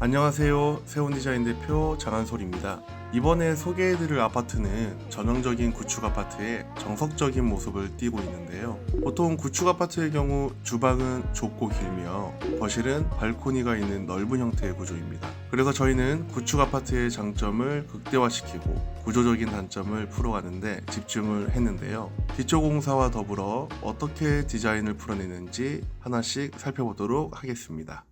안녕하세요. 세온디자인 대표 장한솔입니다. 이번에 소개해드릴 아파트는 전형적인 구축 아파트의 정석적인 모습을 띠고 있는데요. 보통 구축 아파트의 경우 주방은 좁고 길며 거실은 발코니가 있는 넓은 형태의 구조입니다. 그래서 저희는 구축 아파트의 장점을 극대화시키고 구조적인 단점을 풀어가는데 집중을 했는데요. 기초공사와 더불어 어떻게 디자인을 풀어내는지 하나씩 살펴보도록 하겠습니다.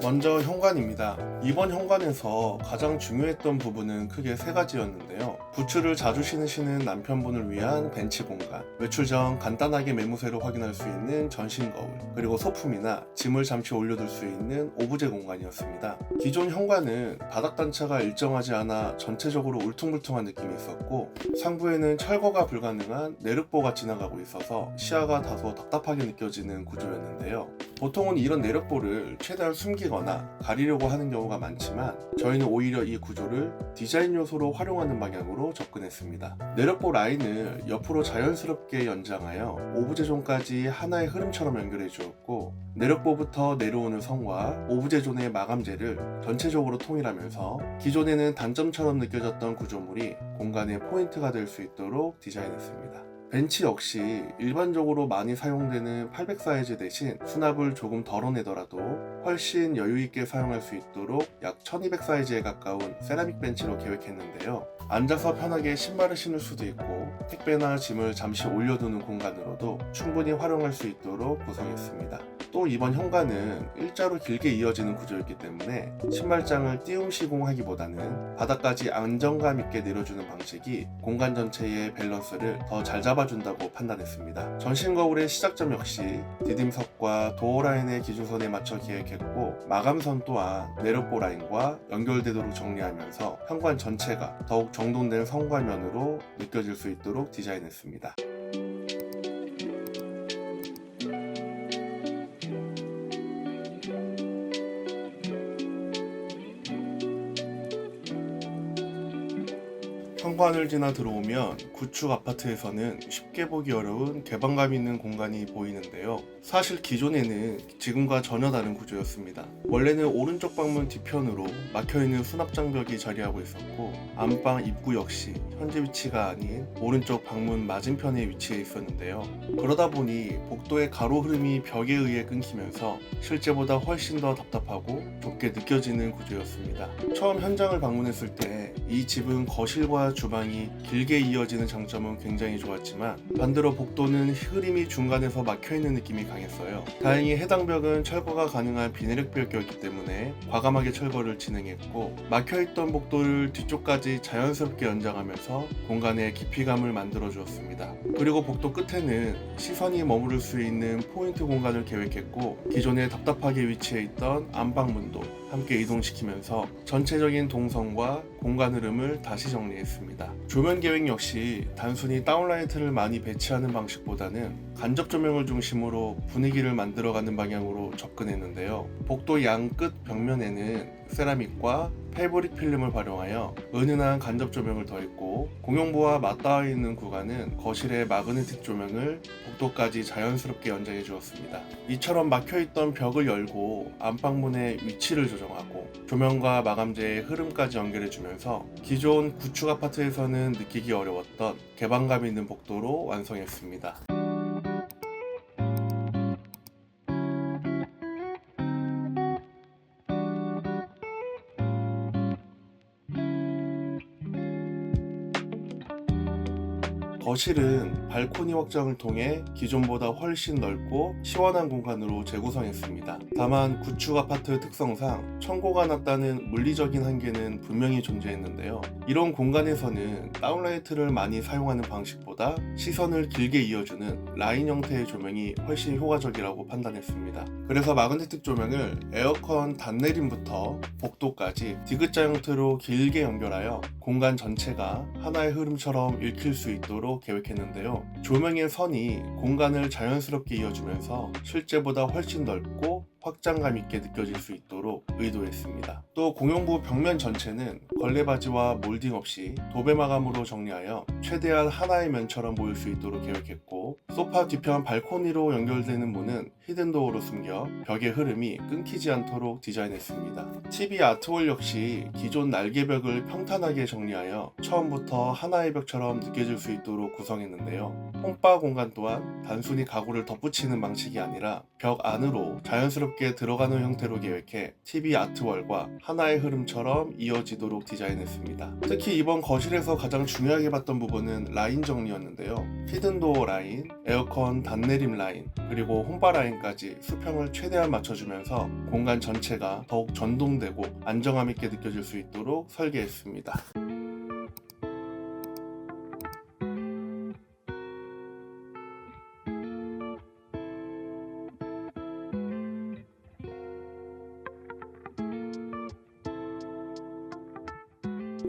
먼저 현관입니다. 이번 현관에서 가장 중요했던 부분은 크게 세 가지였는데요. 부츠를 자주 신으시는 남편분을 위한 벤치 공간, 외출 전 간단하게 매무새로 확인할 수 있는 전신 거울, 그리고 소품이나 짐을 잠시 올려둘 수 있는 오브제 공간이었습니다. 기존 현관은 바닥 단차가 일정하지 않아 전체적으로 울퉁불퉁한 느낌이 있었고, 상부에는 철거가 불가능한 내력보가 지나가고 있어서 시야가 다소 답답하게 느껴지는 구조였는데요. 보통은 이런 내력보를 최대한 숨기거나 가리려고 하는 경우가 많지만 저희는 오히려 이 구조를 디자인 요소로 활용하는 방향으로 접근했습니다. 내력보 라인을 옆으로 자연스럽게 연장하여 오브제존까지 하나의 흐름처럼 연결해 주었고, 내력보부터 내려오는 선과 오브제존의 마감재를 전체적으로 통일하면서 기존에는 단점처럼 느껴졌던 구조물이 공간의 포인트가 될 수 있도록 디자인했습니다. 벤치 역시 일반적으로 많이 사용되는 800 사이즈 대신 수납을 조금 덜어내더라도 훨씬 여유있게 사용할 수 있도록 약 1200 사이즈에 가까운 세라믹 벤치로 계획했는데요. 앉아서 편하게 신발을 신을 수도 있고 택배나 짐을 잠시 올려두는 공간으로도 충분히 활용할 수 있도록 구성했습니다. 또 이번 현관은 일자로 길게 이어지는 구조였기 때문에 신발장을 띄움 시공하기보다는 바닥까지 안정감 있게 내려주는 방식이 공간 전체의 밸런스를 더 잘 잡아준다고 판단했습니다. 전신 거울의 시작점 역시 디딤석과 도어 라인의 기준선에 맞춰 계획했고, 마감선 또한 내력보 라인과 연결되도록 정리하면서 현관 전체가 더욱 정돈된 성과면으로 느껴질 수 있도록 디자인했습니다. 현관을 지나 들어오면 구축 아파트에서는 쉽게 보기 어려운 개방감 있는 공간이 보이는데요. 사실 기존에는 지금과 전혀 다른 구조였습니다. 원래는 오른쪽 방문 뒤편으로 막혀있는 수납장벽이 자리하고 있었고, 안방 입구 역시 현재 위치가 아닌 오른쪽 방문 맞은편에 위치해 있었는데요. 그러다 보니 복도의 가로 흐름이 벽에 의해 끊기면서 실제보다 훨씬 더 답답하고 좁게 느껴지는 구조였습니다. 처음 현장을 방문했을 때 이 집은 거실과 주방이 길게 이어지는 장점은 굉장히 좋았지만 반대로 복도는 흐름이 중간에서 막혀있는 느낌이 강했어요. 다행히 해당 벽은 철거가 가능한 비내력 벽이었기 때문에 과감하게 철거를 진행했고, 막혀있던 복도를 뒤쪽까지 자연스럽게 연장하면서 공간에 깊이감을 만들어 주었습니다. 그리고 복도 끝에는 시선이 머무를 수 있는 포인트 공간을 계획했고, 기존에 답답하게 위치해 있던 안방문도 함께 이동시키면서 전체적인 동선과 공간 흐름을 다시 정리했습니다. 조명 계획 역시 단순히 다운라이트를 많이 배치하는 방식보다는 간접 조명을 중심으로 분위기를 만들어가는 방향으로 접근했는데요. 복도 양 끝 벽면에는 세라믹과 패브릭 필름을 활용하여 은은한 간접 조명을 더했고, 공용부와 맞닿아 있는 구간은 거실의 마그네틱 조명을 복도까지 자연스럽게 연장해 주었습니다. 이처럼 막혀있던 벽을 열고 안방문의 위치를 조정하고 조명과 마감재의 흐름까지 연결해 주면서 기존 구축 아파트에서는 느끼기 어려웠던 개방감 있는 복도로 완성했습니다. 거실은 발코니 확장을 통해 기존보다 훨씬 넓고 시원한 공간으로 재구성했습니다. 다만 구축 아파트 특성상 천고가 낮다는 물리적인 한계는 분명히 존재했는데요. 이런 공간에서는 다운라이트를 많이 사용하는 방식보다 시선을 길게 이어주는 라인 형태의 조명이 훨씬 효과적이라고 판단했습니다. 그래서 마그네틱 조명을 에어컨 단내림부터 복도까지 디귿자 형태로 길게 연결하여 공간 전체가 하나의 흐름처럼 읽힐 수 있도록 계획했는데요. 조명의 선이 공간을 자연스럽게 이어주면서 실제보다 훨씬 넓고 확장감 있게 느껴질 수 있도록 의도했습니다. 또 공용부 벽면 전체는 걸레바지와 몰딩 없이 도배 마감으로 정리하여 최대한 하나의 면처럼 보일 수 있도록 계획했고, 소파 뒤편 발코니로 연결되는 문은 히든도어로 숨겨 벽의 흐름이 끊기지 않도록 디자인했습니다. TV 아트월 역시 기존 날개벽을 평탄하게 정리하여 처음부터 하나의 벽처럼 느껴질 수 있도록 구성했는데요. 홈바 공간 또한 단순히 가구를 덧붙이는 방식이 아니라 벽 안으로 자연스럽게 들어가는 형태로 계획해 TV 아트월과 하나의 흐름처럼 이어지도록 디자인했습니다. 특히 이번 거실에서 가장 중요하게 봤던 부분은 라인 정리였는데요. 히든도어 라인, 에어컨 단내림 라인, 그리고 홈바 라인까지 수평을 최대한 맞춰주면서 공간 전체가 더욱 전동되고 안정감 있게 느껴질 수 있도록 설계했습니다.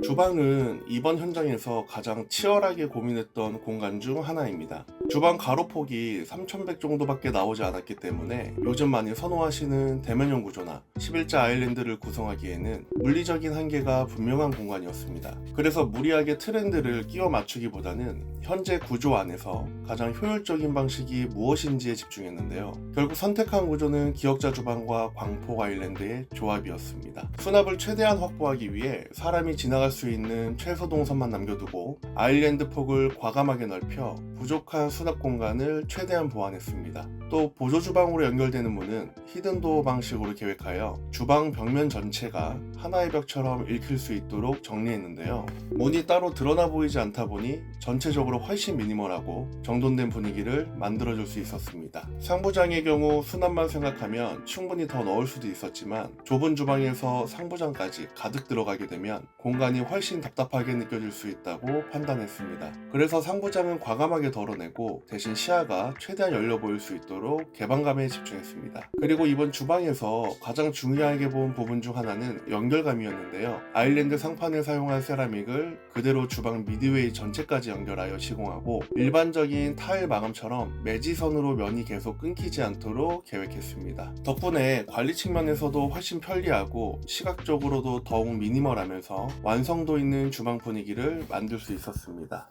주방은 이번 현장에서 가장 치열하게 고민했던 공간 중 하나입니다. 주방 가로폭이 3100 정도밖에 나오지 않았기 때문에 요즘 많이 선호하시는 대면형 구조나 11자 아일랜드를 구성하기에는 물리적인 한계가 분명한 공간이었습니다. 그래서 무리하게 트렌드를 끼워 맞추기보다는 현재 구조 안에서 가장 효율적인 방식이 무엇인지에 집중했는데요. 결국 선택한 구조는 기역자 주방과 광폭 아일랜드의 조합이었습니다. 수납을 최대한 확보하기 위해 사람이 지나갈 수 있는 최소 동선만 남겨두고 아일랜드 폭을 과감하게 넓혀 부족한 수납 공간을 최대한 보완했습니다. 또 보조 주방으로 연결되는 문은 히든도어 방식으로 계획하여 주방 벽면 전체가 하나의 벽처럼 읽힐 수 있도록 정리했는데요. 문이 따로 드러나 보이지 않다 보니 전체적으로 훨씬 미니멀하고 정돈된 분위기를 만들어줄 수 있었습니다. 상부장의 경우 수납만 생각하면 충분히 더 넣을 수도 있었지만 좁은 주방에서 상부장까지 가득 들어가게 되면 공간이 훨씬 답답하게 느껴질 수 있다고 판단했습니다. 그래서 상부장은 과감하게 덜어내고 대신 시야가 최대한 열려 보일 수 있도록 개방감에 집중했습니다. 그리고 이번 주방에서 가장 중요하게 본 부분 중 하나는 연결감이었는데요. 아일랜드 상판에 사용한 세라믹을 그대로 주방 미드웨이 전체까지 연결하여 시공하고 일반적인 타일 마감처럼 매지선으로 면이 계속 끊기지 않도록 계획했습니다. 덕분에 관리 측면에서도 훨씬 편리하고 시각적으로도 더욱 미니멀하면서 완성도 있는 주방 분위기를 만들 수 있었습니다.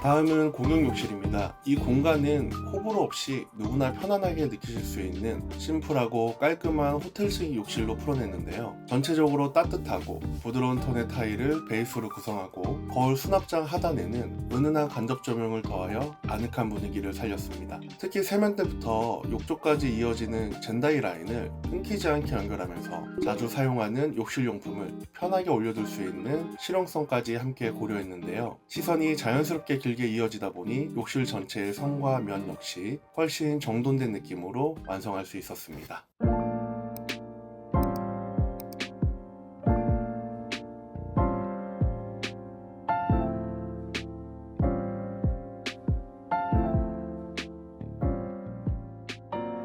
다음은 공용 욕실입니다. 이 공간은 호불호 없이 누구나 편안하게 느끼실 수 있는 심플하고 깔끔한 호텔식 욕실로 풀어냈는데요. 전체적으로 따뜻하고 부드러운 톤의 타일을 베이스로 구성하고 거울 수납장 하단에는 은은한 간접 조명을 더하여 아늑한 분위기를 살렸습니다. 특히 세면대부터 욕조까지 이어지는 젠다이 라인을 끊기지 않게 연결하면서 자주 사용하는 욕실용품을 편하게 올려둘 수 있는 실용성까지 함께 고려했는데요. 시선이 자연스럽게 길게 이어지다 보니 욕실 전체의 선과 면 역시 훨씬 정돈된 느낌으로 완성할 수 있었습니다.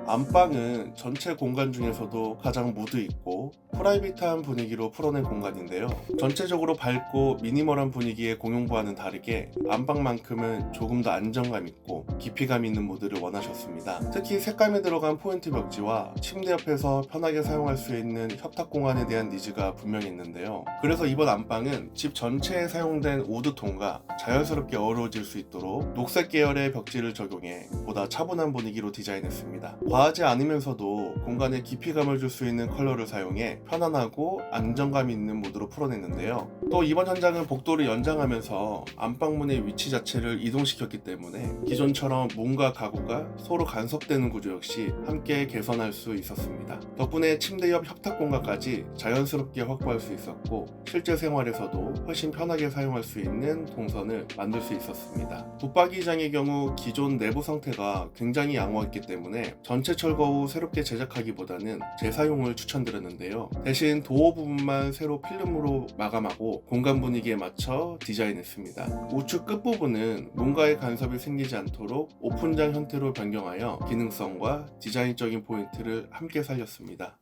안방은 전체 공간 중에서도 가장 무드 있고 프라이빗한 분위기로 풀어낸 공간인데요. 전체적으로 밝고 미니멀한 분위기의 공용부와는 다르게 안방만큼은 조금 더 안정감 있고 깊이감 있는 무드를 원하셨습니다. 특히 색감이 들어간 포인트 벽지와 침대 옆에서 편하게 사용할 수 있는 협탁 공간에 대한 니즈가 분명히 있는데요. 그래서 이번 안방은 집 전체에 사용된 우드톤과 자연스럽게 어우러질 수 있도록 녹색 계열의 벽지를 적용해 보다 차분한 분위기로 디자인했습니다. 과하지 않으면서도 공간에 깊이감을 줄 수 있는 컬러를 사용해 편안하고 안정감 있는 무드로 풀어냈는데요. 또 이번 현장은 복도를 연장하면서 안방문의 위치 자체를 이동시켰기 때문에 기존처럼 문과 가구가 서로 간섭되는 구조 역시 함께 개선할 수 있었습니다. 덕분에 침대 옆 협탁 공간까지 자연스럽게 확보할 수 있었고 실제 생활에서도 훨씬 편하게 사용할 수 있는 동선을 만들 수 있었습니다. 붙박이장의 경우 기존 내부 상태가 굉장히 양호했기 때문에 전체 철거 후 새롭게 제작하기보다는 재사용을 추천드렸는데요. 대신 도어 부분만 새로 필름으로 마감하고 공간 분위기에 맞춰 디자인했습니다. 우측 끝부분은 문과의 간섭이 생기지 않도록 오픈장 형태로 변경하여 기능성과 디자인적인 포인트를 함께 살렸습니다.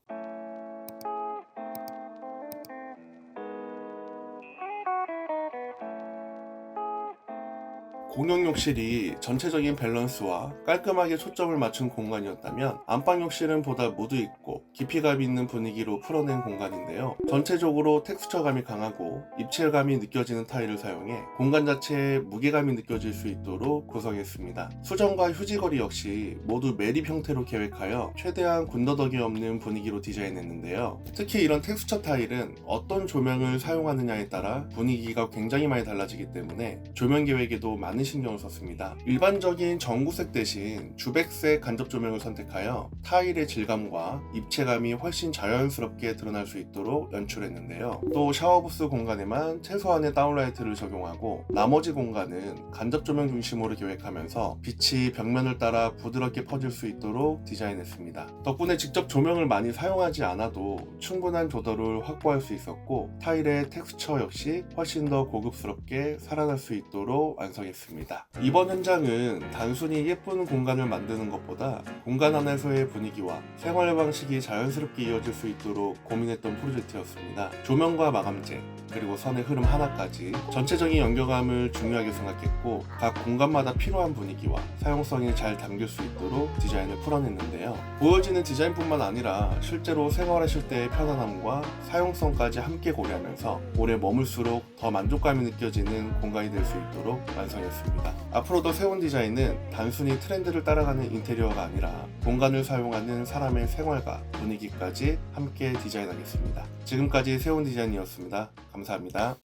공용 욕실이 전체적인 밸런스와 깔끔하게 초점을 맞춘 공간이었다면 안방 욕실은 보다 무드 있고 깊이감 있는 분위기로 풀어낸 공간인데요. 전체적으로 텍스처감이 강하고 입체감이 느껴지는 타일을 사용해 공간 자체에 무게감이 느껴질 수 있도록 구성했습니다. 수전과 휴지거리 역시 모두 매립 형태로 계획하여 최대한 군더더기 없는 분위기로 디자인했는데요. 특히 이런 텍스처 타일은 어떤 조명을 사용하느냐에 따라 분위기가 굉장히 많이 달라지기 때문에 조명 계획에도 많은 신경을 썼습니다. 일반적인 전구색 대신 주백색 간접 조명을 선택하여 타일의 질감과 입체감이 훨씬 자연스럽게 드러날 수 있도록 연출했는데요. 또 샤워부스 공간에만 최소한의 다운라이트를 적용하고 나머지 공간은 간접 조명 중심으로 계획하면서 빛이 벽면을 따라 부드럽게 퍼질 수 있도록 디자인했습니다. 덕분에 직접 조명을 많이 사용하지 않아도 충분한 조더를 확보할 수 있었고 타일의 텍스처 역시 훨씬 더 고급스럽게 살아날 수 있도록 완성했습니다. 이번 현장은 단순히 예쁜 공간을 만드는 것보다 공간 안에서의 분위기와 생활 방식이 자연스럽게 이어질 수 있도록 고민했던 프로젝트였습니다. 조명과 마감재, 그리고 선의 흐름 하나까지 전체적인 연결감을 중요하게 생각했고 각 공간마다 필요한 분위기와 사용성이 잘 담길 수 있도록 디자인을 풀어냈는데요. 보여지는 디자인뿐만 아니라 실제로 생활하실 때의 편안함과 사용성까지 함께 고려하면서 오래 머물수록 더 만족감이 느껴지는 공간이 될 수 있도록 완성했습니다. 앞으로도 세운 디자인은 단순히 트렌드를 따라가는 인테리어가 아니라 공간을 사용하는 사람의 생활과 분위기까지 함께 디자인하겠습니다. 지금까지 세운 디자인이었습니다. 감사합니다.